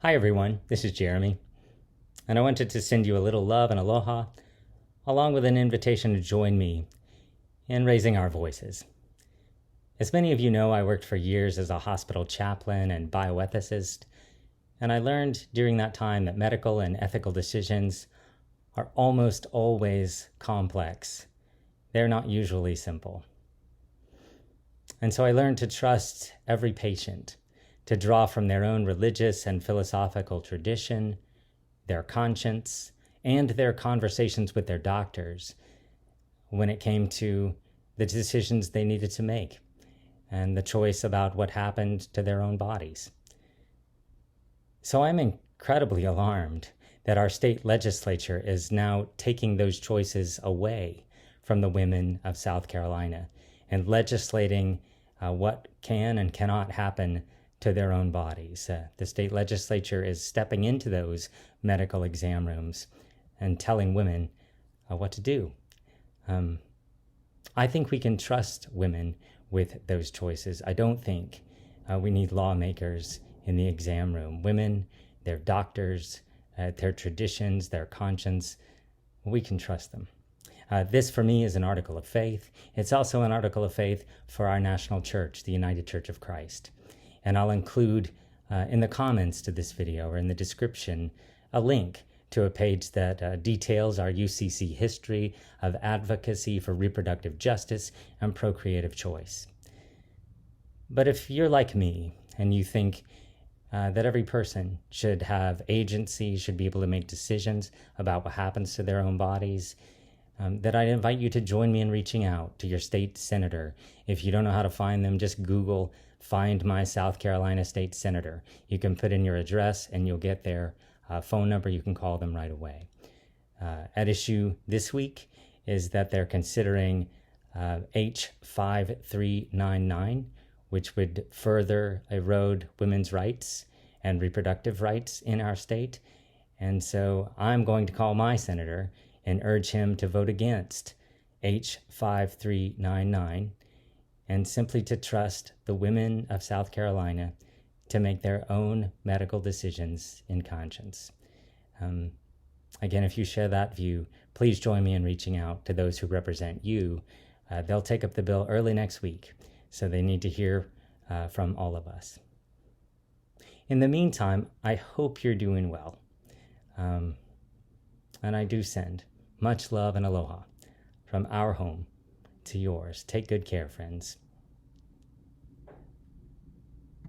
Hi everyone, this is Jeremy, and I wanted to send you a little love and aloha, along with an invitation to join me in raising our voices. As many of you know, I worked for years as a hospital chaplain and bioethicist, and I learned during that time that medical and ethical decisions are almost always complex. They're not usually simple. And so I learned to trust every patient, to draw from their own religious and philosophical tradition, their conscience, and their conversations with their doctors when it came to the decisions they needed to make and the choice about what happened to their own bodies. So I'm incredibly alarmed that our state legislature is now taking those choices away from the women of South Carolina and legislating what can and cannot happen to their own bodies. The state legislature is stepping into those medical exam rooms and telling women what to do. I think we can trust women with those choices. I don't think we need lawmakers in the exam room. Women, their doctors, their traditions, their conscience, we can trust them. This for me is an article of faith. It's also an article of faith for our national church, the United Church of Christ. And I'll include in the comments to this video or in the description a link to a page that details our UCC history of advocacy for reproductive justice and procreative choice. But if you're like me and you think that every person should have agency, should be able to make decisions about what happens to their own bodies, that I invite you to join me in reaching out to your state senator. If you don't know how to find them, just Google Find My South Carolina State Senator. You can put in your address and you'll get their phone number. You can call them right away. At issue this week is that they're considering H5399, which would further erode women's rights and reproductive rights in our state. And so I'm going to call my senator and urge him to vote against H5399 and simply to trust the women of South Carolina to make their own medical decisions in conscience. Again, if you share that view, please join me in reaching out to those who represent you. They'll take up the bill early next week, so they need to hear from all of us. In the meantime, I hope you're doing well. And I do send much love and aloha from our home to yours. Take good care, friends.